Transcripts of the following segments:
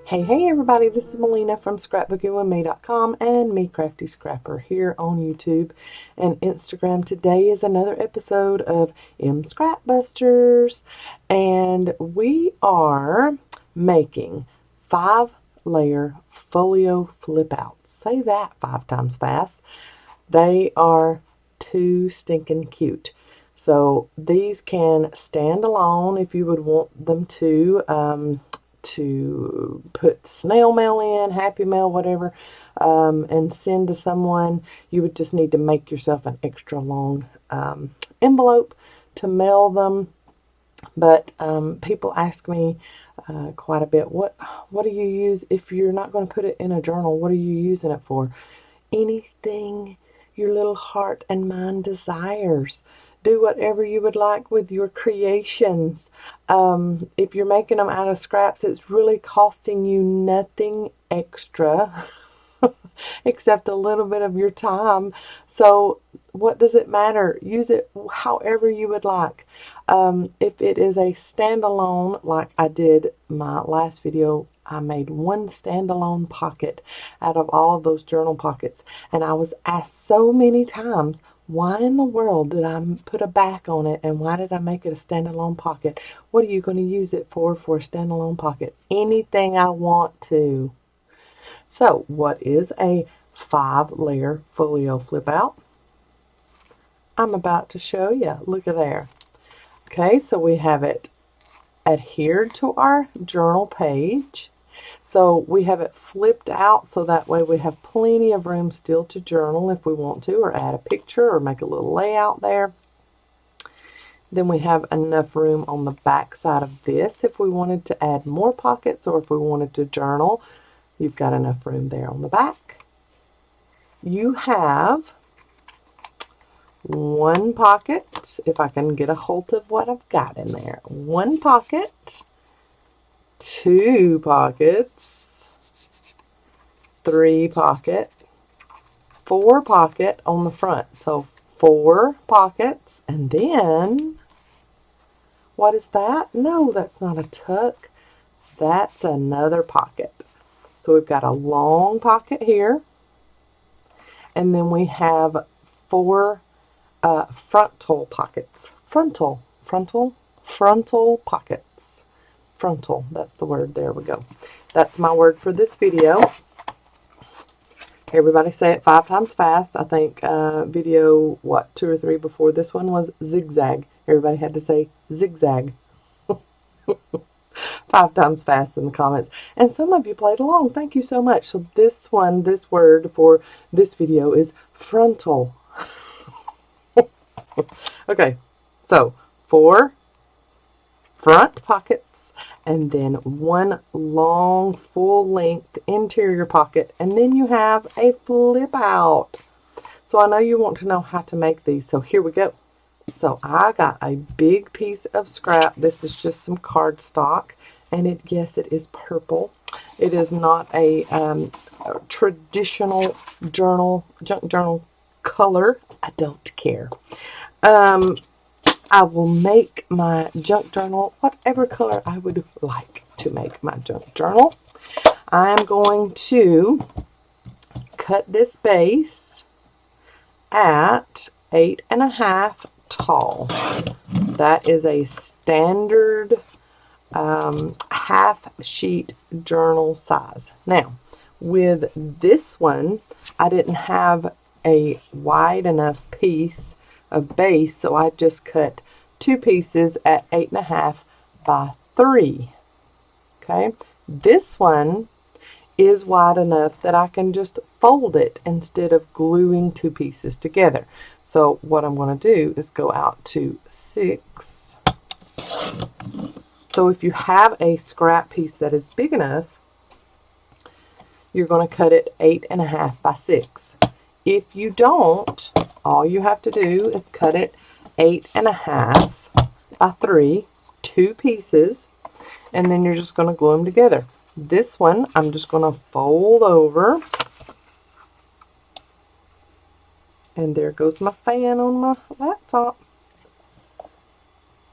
Hey everybody, this is Melina from ScrapbookingwithME.com and Me Crafty Scrapper here on YouTube and Instagram. Today is another episode of Scrapbusters, and we are making 5-layer folio flip outs. Say that 5 times fast. They are too stinking cute. So these can stand alone if you would want them to put snail mail in, happy mail, whatever, and send to someone. You would just need to make yourself an extra long envelope to mail them. But people ask me quite a bit, what do you use if you're not going to put it in a journal? What are you using it for? Anything your little heart and mind desires. Do whatever you would like with your creations. If you're making them out of scraps, it's really costing you nothing extra except a little bit of your time. So what does it matter? Use it however you would like. If it is a standalone, like I did my last video, I made one standalone pocket out of all of those journal pockets. And I was asked so many times, why in the world did I put a back on it, and why did I make it a standalone pocket? What are you going to use it for a standalone pocket? Anything I want to. So, what is a 5-layer folio flip out? I'm about to show you. Look at there. Okay, so we have it adhered to our journal page. So we have it flipped out so that way we have plenty of room still to journal if we want to, or add a picture or make a little layout there. Then we have enough room on the back side of this if we wanted to add more pockets, or if we wanted to journal. You've got enough room there on the back. You have one pocket, if I can get a hold of what I've got in there. One pocket, 2 pockets, 3 pocket, 4 pocket on the front. So 4 pockets, and then what is that? No, that's not a tuck. That's another pocket. So we've got a long pocket here, and then we have 4 frontal pockets. Frontal pockets. Frontal, that's the word. There we go. That's my word for this video. Everybody say it 5 times fast. I think video, 2 or 3 before this one was zigzag. Everybody had to say zigzag 5 times fast in the comments. And some of you played along. Thank you so much. So this word for this video is frontal. Okay, so 4 front pockets, and then 1 long full-length interior pocket, and then you have a flip out. So I know you want to know how to make these, so here we go. So I got a big piece of scrap. This is just some cardstock, and yes, it is purple. It is not a traditional junk journal color. I don't care. I will make my junk journal whatever color I would like to make my junk journal. I'm going to cut this base at 8.5 tall. That is a standard half sheet journal size. Now, with this one, I didn't have a wide enough piece of base, so I just cut 2 pieces at 8.5 by 3. Okay, this one is wide enough that I can just fold it instead of gluing 2 pieces together. So what I'm going to do is go out to 6. So if you have a scrap piece that is big enough, you're going to cut it 8.5 by 6. If you don't, all you have to do is cut it 8.5 by 3, 2 pieces, and then you're just going to glue them together. This one, I'm just going to fold over, and there goes my fan on my laptop,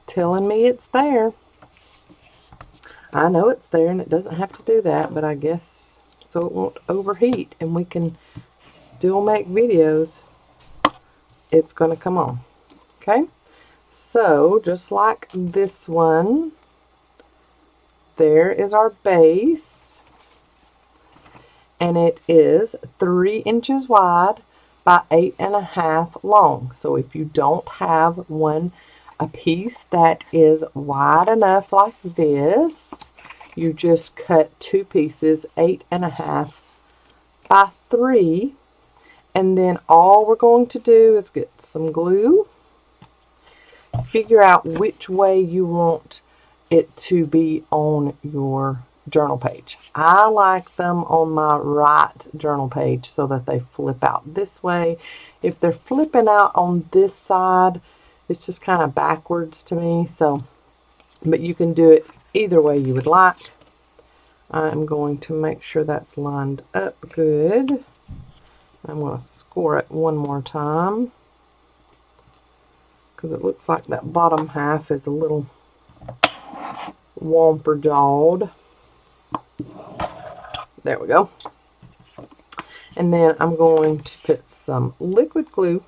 telling me it's there. I know it's there and it doesn't have to do that, but I guess so it won't overheat and we can still make videos, it's going to come on. Okay, so just like this one, there is our base, and it is 3 inches wide by 8.5 long. So if you don't have a piece that is wide enough like this, you just cut 2 pieces 8.5 by 3, and then all we're going to do is get some glue, figure out which way you want it to be on your journal page. I like them on my right journal page so that they flip out this way. If they're flipping out on this side, it's just kind of backwards to me. So, but you can do it either way you would like. I'm going to make sure that's lined up good. I'm going to score it one more time because it looks like that bottom half is a little womper jawed. There we go. And then I'm going to put some liquid glue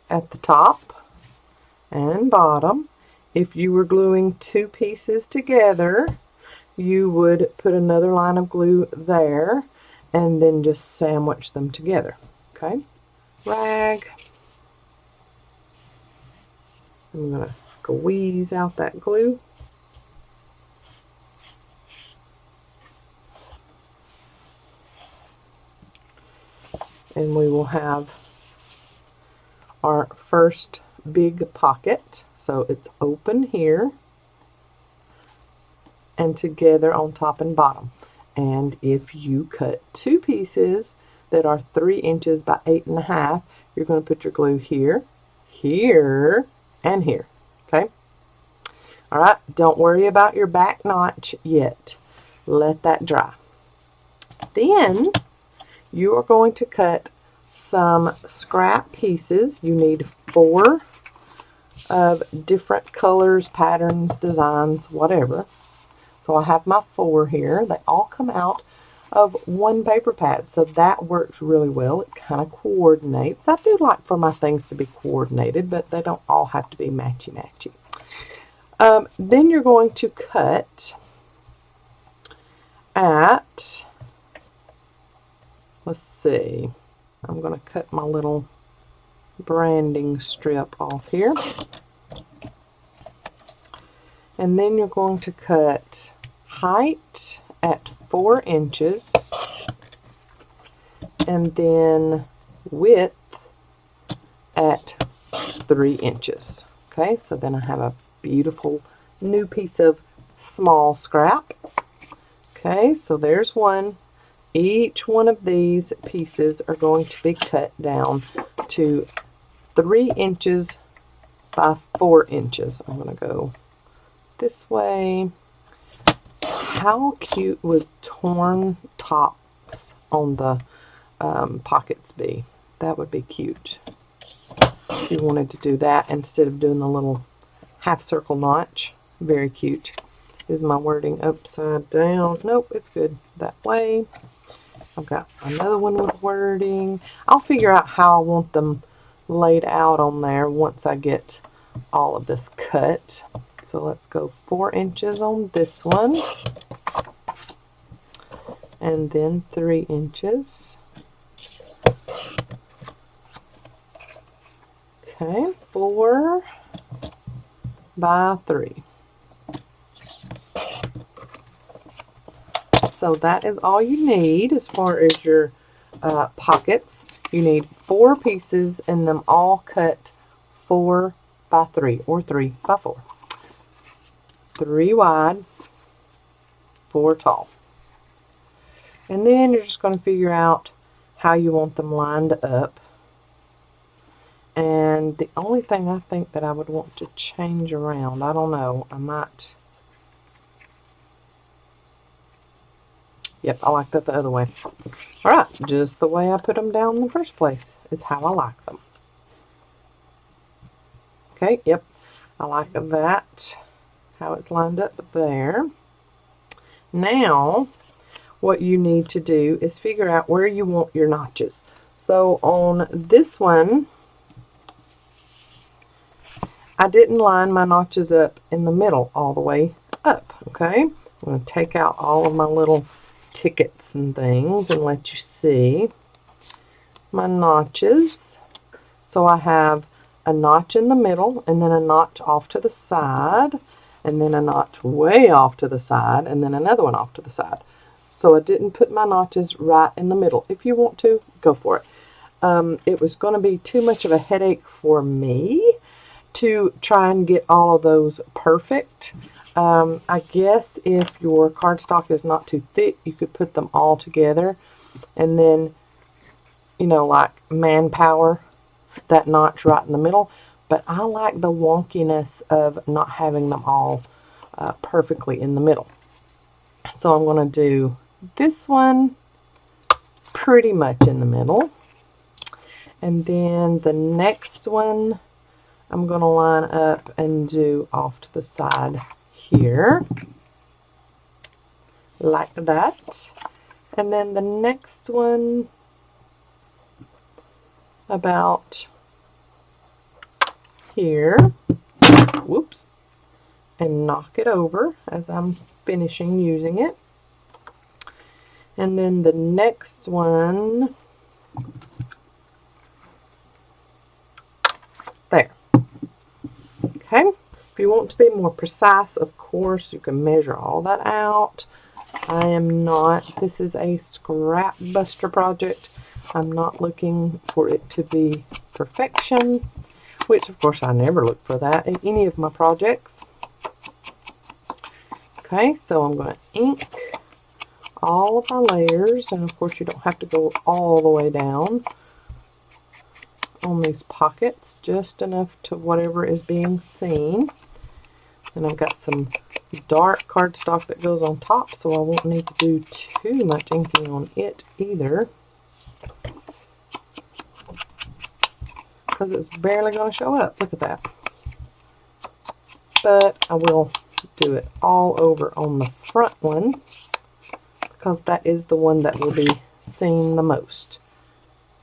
at the top and bottom. If you were gluing 2 pieces together, you would put another line of glue there and then just sandwich them together. Okay, rag. I'm going to squeeze out that glue. And we will have our first big pocket. So it's open here and together on top and bottom. And if you cut 2 pieces that are 3 inches by 8.5, you're going to put your glue here, here, and here. Okay? Alright, don't worry about your back notch yet. Let that dry. Then you are going to cut some scrap pieces. You need 4 of different colors, patterns, designs, whatever. So I have my 4 here. They all come out of 1 paper pad, so that works really well. It kind of coordinates. I do like for my things to be coordinated, but they don't all have to be matchy-matchy. Then you're going to cut at, let's see, I'm going to cut my little branding strip off here. And then you're going to cut height at 4 inches and then width at 3 inches. Okay, so then I have a beautiful new piece of small scrap. Okay, so there's one. Each one of these pieces are going to be cut down to 3 inches by 4 inches. I'm going to go this way. How cute would torn tops on the pockets be? That would be cute. If you wanted to do that instead of doing the little half circle notch. Very cute. Is my wording upside down? Nope, it's good that way. I've got another one with wording. I'll figure out how I want them laid out on there once I get all of this cut. So let's go 4 inches on this one. And then 3 inches. Okay, 4 by 3. So that is all you need as far as your pockets. You need 4 pieces and them all cut 4 by 3 or 3 by 4. 3 wide, 4 tall. And then you're just going to figure out how you want them lined up. And the only thing I think that I would want to change around, I don't know, I might. Yep, I like that the other way. Alright, just the way I put them down in the first place is how I like them. Okay, yep, I like that. how it's lined up there. Now, what you need to do is figure out where you want your notches. So on this one, I didn't line my notches up in the middle all the way up, okay? I'm going to take out all of my little tickets and things and let you see my notches. So I have a notch in the middle, and then a notch off to the side, and then a notch way off to the side, and then another one off to the side. So I didn't put my notches right in the middle. If you want to, go for it. It was going to be too much of a headache for me to try and get all of those perfect. I guess if your cardstock is not too thick, you could put them all together and then, you know, like manpower that notch right in the middle. But I like the wonkiness of not having them all perfectly in the middle. So I'm going to do this one pretty much in the middle. And then the next one I'm going to line up and do off to the side here, like that. And then the next one about here, whoops, and knock it over as I'm finishing using it. And then the next one there. Okay, if you want to be more precise, of course, you can measure all that out. I am not, this is a scrap buster project. I'm not looking for it to be perfection, which of course I never look for that in any of my projects. Okay, so I'm going to ink all of my layers, and of course you don't have to go all the way down on these pockets, just enough to whatever is being seen. And I've got some dark cardstock that goes on top, so I won't need to do too much inking on it either, because it's barely going to show up. Look at that. But I will do it all over on the front one, because that is the one that will be seen the most.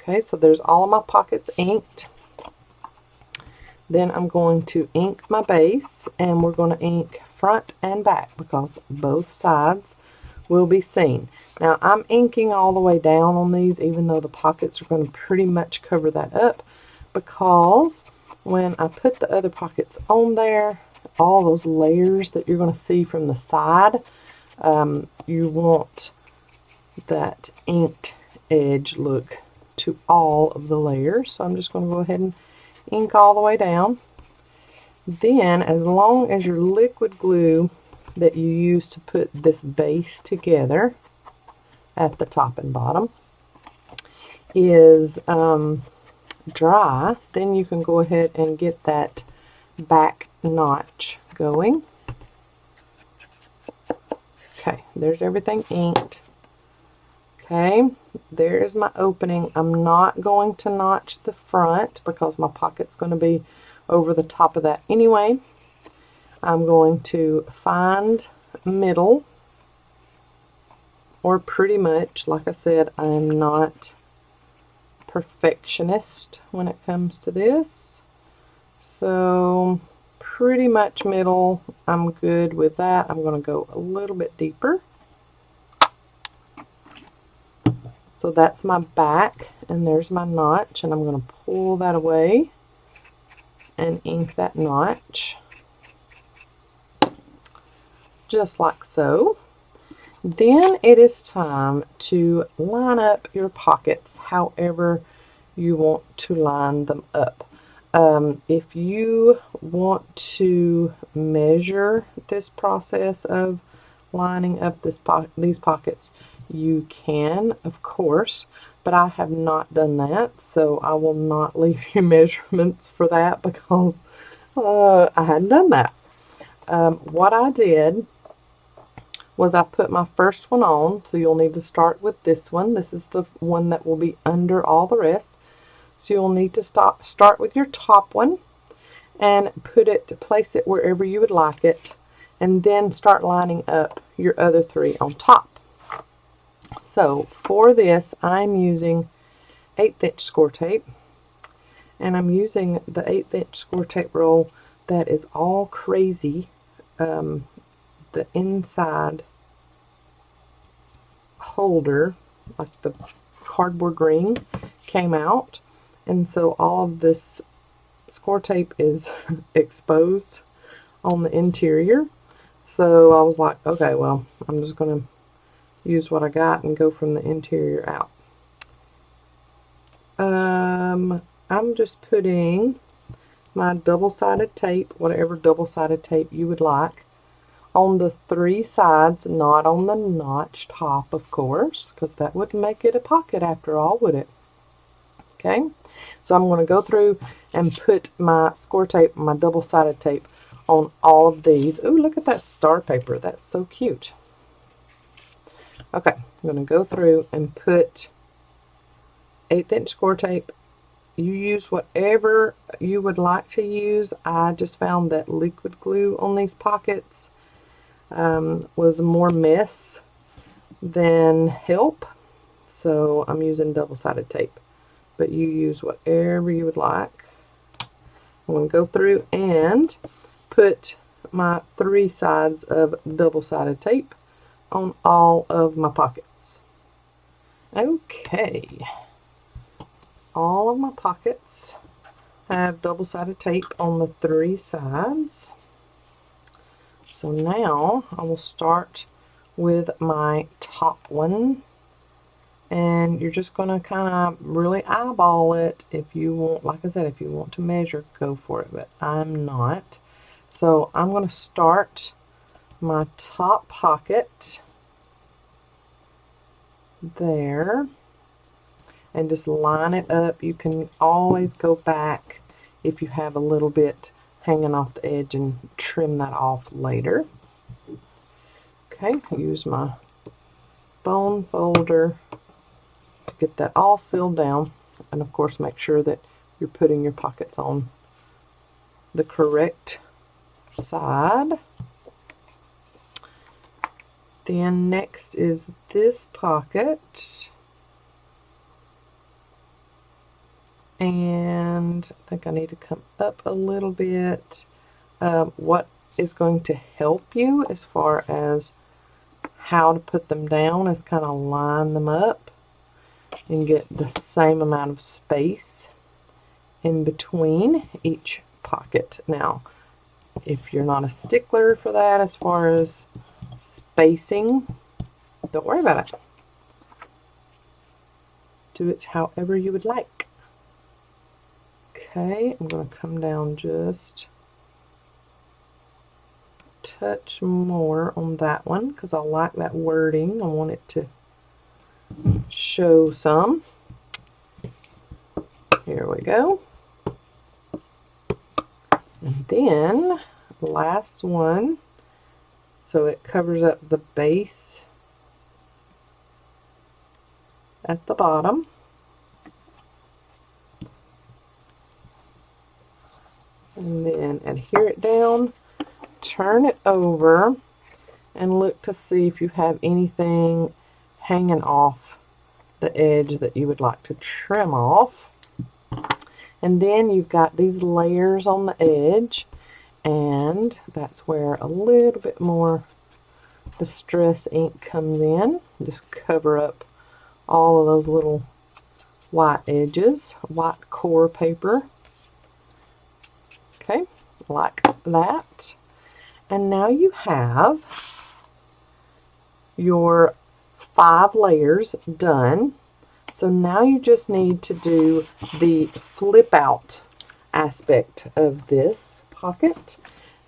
Okay, so there's all of my pockets inked. Then I'm going to ink my base, and we're going to ink front and back because both sides will be seen. Now I'm inking all the way down on these, even though the pockets are going to pretty much cover that up, because when I put the other pockets on there, all those layers that you're going to see from the side, you want that inked edge look to all of the layers. So I'm just going to go ahead and ink all the way down. Then, as long as your liquid glue that you use to put this base together at the top and bottom is dry, then you can go ahead and get that back notch going. Okay, there's everything inked. Okay, there's my opening. I'm not going to notch the front because my pocket's going to be over the top of that anyway. I'm going to find middle, or pretty much, like I said, I'm not perfectionist when it comes to this. So pretty much middle, I'm good with that. I'm going to go a little bit deeper. So that's my back, and there's my notch, and I'm going to pull that away and ink that notch, just like so. Then it is time to line up your pockets however you want to line them up. If you want to measure this process of lining up these pockets, you can, of course, but I have not done that, so I will not leave you measurements for that because I hadn't done that. What I did was I put my first one on, so you'll need to start with this one. This is the one that will be under all the rest. So you'll need to start with your top one and place it wherever you would like it, and then start lining up your other 3 on top. So for this, I'm using 1/8 inch score tape, and I'm using the 1/8 inch score tape roll that is all crazy. The inside holder, like the cardboard ring, came out, and so all of this score tape is exposed on the interior. So I was like, okay, well, I'm just going to use what I got and go from the interior out. I'm just putting my double-sided tape, whatever double-sided tape you would like, on the 3 sides, not on the notch top, of course, because that wouldn't make it a pocket after all, would it? Okay, so I'm going to go through and put my score tape, my double-sided tape, on all of these. Ooh, look at that star paper. That's so cute. Okay, I'm going to go through and put 1/8 inch score tape. You use whatever you would like to use. I just found that liquid glue on these pockets was more mess than help, so I'm using double-sided tape, but you use whatever you would like. I'm going to go through and put my 3 sides of double-sided tape on all of my pockets. Okay, all of my pockets have double-sided tape on the 3 sides. So now I will start with my top one, and you're just going to kind of really eyeball it. If you want, like I said, if you want to measure, go for it, but I'm not. So I'm going to start my top pocket there and just line it up. You can always go back if you have a little bit hanging off the edge and trim that off later. Okay, use my bone folder to get that all sealed down, and of course make sure that you're putting your pockets on the correct side. Then next is this pocket, and I think I need to come up a little bit. What is going to help you as far as how to put them down is kind of line them up and get the same amount of space in between each pocket. Now, if you're not a stickler for that as far as spacing, don't worry about it. Do it however you would like. Okay, I'm going to come down just a touch more on that one because I like that wording. I want it to show some. Here we go. And then last one, so it covers up the base at the bottom. And then adhere it down, turn it over, and look to see if you have anything hanging off the edge that you would like to trim off. And then you've got these layers on the edge, and that's where a little bit more distress ink comes in. Just cover up all of those little white edges, white core paper. Okay, like that. And now you have your 5 layers done. So now you just need to do the flip out aspect of this pocket.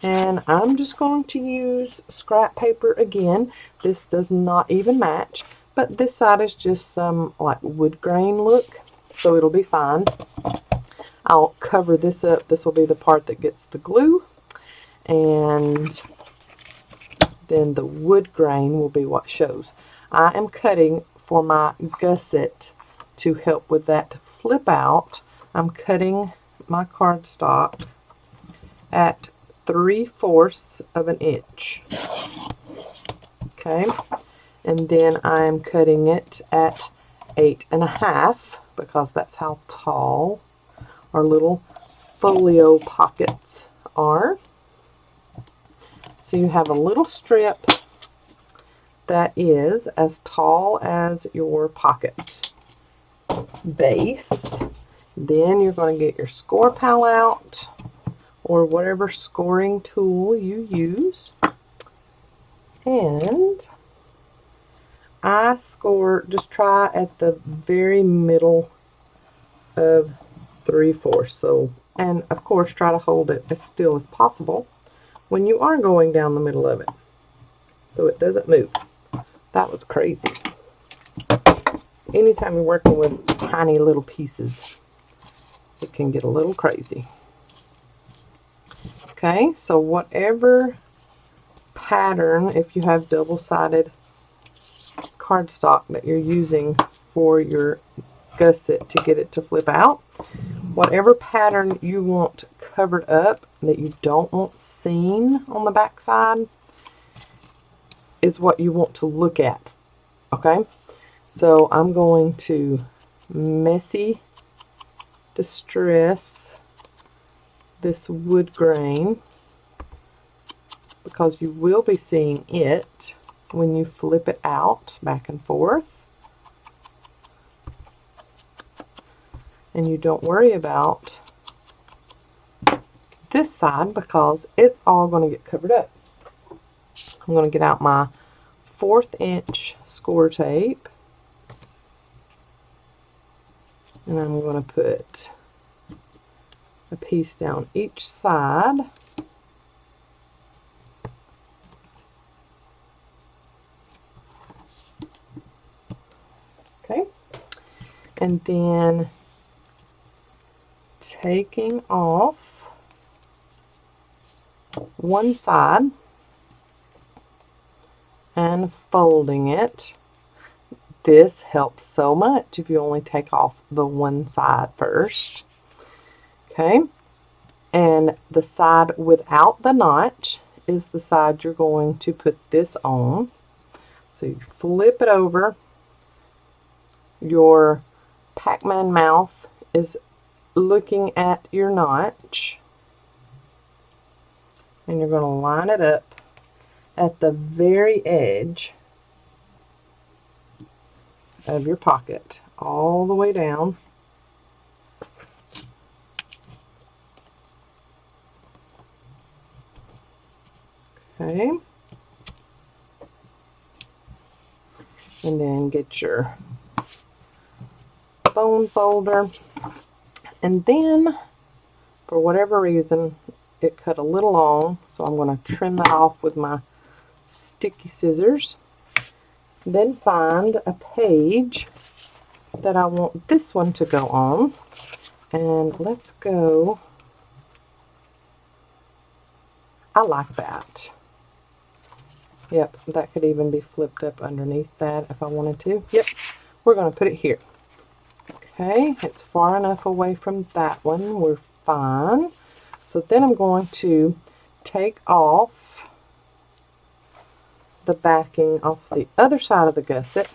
And I'm just going to use scrap paper again. This does not even match, but this side is just some like wood grain look, so it'll be fine. I'll cover this up. This will be the part that gets the glue, and then the wood grain will be what shows. I am cutting for my gusset to help with that flip out. I'm cutting my cardstock at 3/4 of an inch. Okay, and then I'm cutting it at 8.5 because that's how tall our little folio pockets are. So you have a little strip that is as tall as your pocket base. Then you're going to get your score pal out, or whatever scoring tool you use. And I score, just try at the very middle of 3/4. So, and of course try to hold it as still as possible when you are going down the middle of it, so it doesn't move. That was crazy. Anytime you're working with tiny little pieces, it can get a little crazy. Okay, so whatever pattern, if you have double-sided cardstock that you're using for your gusset to get it to flip out, whatever pattern you want covered up that you don't want seen on the back side is what you want to look at. Okay, so I'm going to messy distress this wood grain because you will be seeing it when you flip it out back and forth. And you don't worry about this side because it's all going to get covered up. I'm going to get out my 1/4 inch score tape, and I'm going to put a piece down each side. Okay, and then taking off one side and folding it. This helps so much if you only take off the one side first. Okay, and the side without the notch is the side you're going to put this on. So you flip it over. Your Pac-Man mouth is looking at your notch, and you're going to line it up at the very edge of your pocket all the way down. Okay, and then get your bone folder, and then for whatever reason it cut a little long, so I'm going to trim that off with my sticky scissors. Then find a page that I want this one to go on, and let's go, I like that. Yep, that could even be flipped up underneath that if I wanted to. Yep, we're going to put it here. Okay, it's far enough away from that one, we're fine. So then I'm going to take off the backing off the other side of the gusset.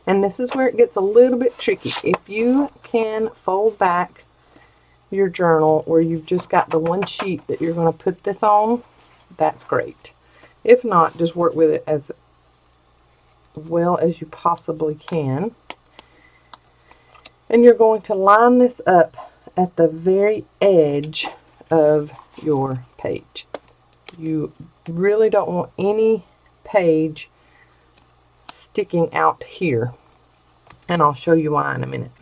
And this is where it gets a little bit tricky. If you can fold back your journal where you've just got the one sheet that you're going to put this on, that's great. If not, just work with it as well as you possibly can. And you're going to line this up at the very edge of your page. You really don't want any page sticking out here, and I'll show you why in a minute.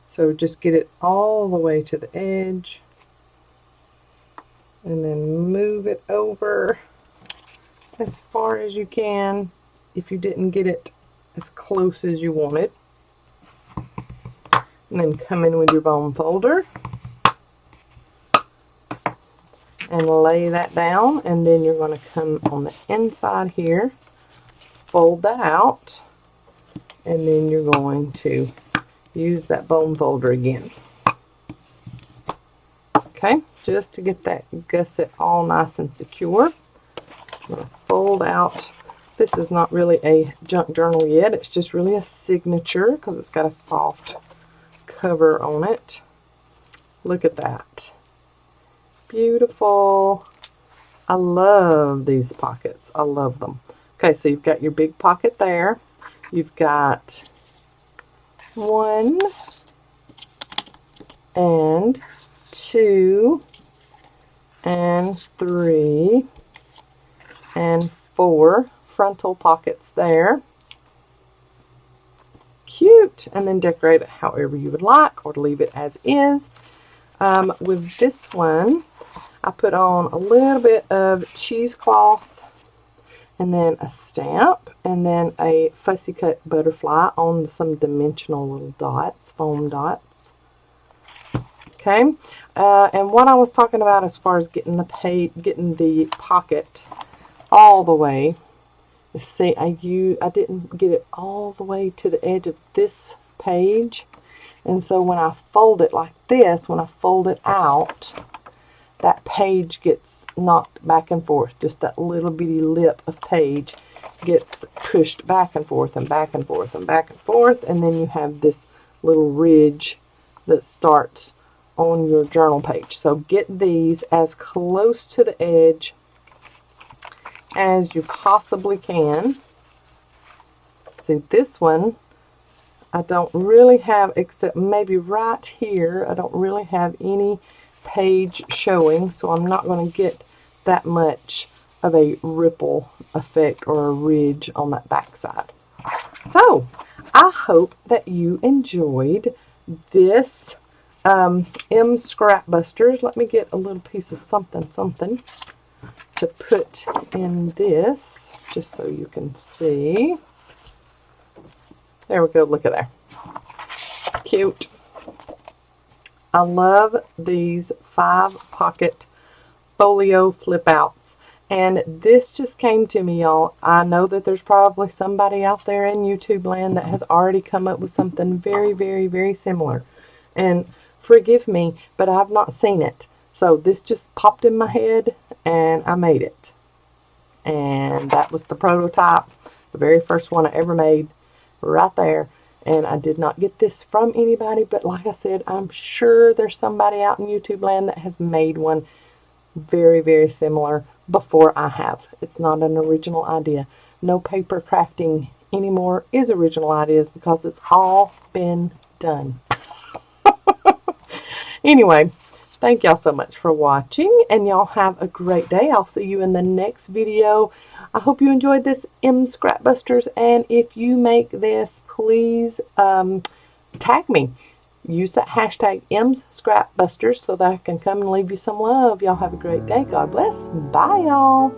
So just get it all the way to the edge and then move it over as far as you can if you didn't get it as close as you wanted. And then come in with your bone folder and lay that down, and then you're going to come on the inside here, fold that out, and then you're going to use that bone folder again. Okay, just to get that gusset all nice and secure. I'm going to fold out. This is not really a junk journal yet. It's just really a signature because it's got a soft cover on it. Look at that. Beautiful. I love these pockets. I love them. Okay, so you've got your big pocket there. You've got 1 and 2 and 3 and 4 frontal pockets there. Cute. And then decorate it however you would like, or leave it as is. With this one, I put on a little bit of cheesecloth, and then a stamp, and then a fussy cut butterfly on some dimensional little dots, foam dots. Okay, and what I was talking about as far as getting the pocket all the way. See, I didn't get it all the way to the edge of this page, and so when I fold it like this, when I fold it out, that page gets knocked back and forth. Just that little bitty lip of page gets pushed back and forth and back and forth and back and forth, and then you have this little ridge that starts on your journal page. So get these as close to the edge as you possibly can. See, this one I don't really have, except maybe right here, I don't really have any page showing, so I'm not going to get that much of a ripple effect or a ridge on that back side. So I hope that you enjoyed this Scrap Busters. Let me get a little piece of something to put in this, just so you can see. There we go. Look at there. Cute. I love these 5-pocket folio flip outs, and this just came to me, y'all. I know that there's probably somebody out there in YouTube land that has already come up with something very, very, very similar, and forgive me, but I've not seen it. So this just popped in my head and I made it, and that was the prototype, the very first one I ever made, right there. And I did not get this from anybody, but like I said, I'm sure there's somebody out in YouTube land that has made one very, very similar before I have. It's not an original idea. No paper crafting anymore is original ideas because it's all been done. Anyway, thank y'all so much for watching, and y'all have a great day. I'll see you in the next video. I hope you enjoyed this Scrap Busters, and if you make this, please tag me. Use that hashtag #ScrapBusters so that I can come and leave you some love. Y'all have a great day. God bless. Bye, y'all.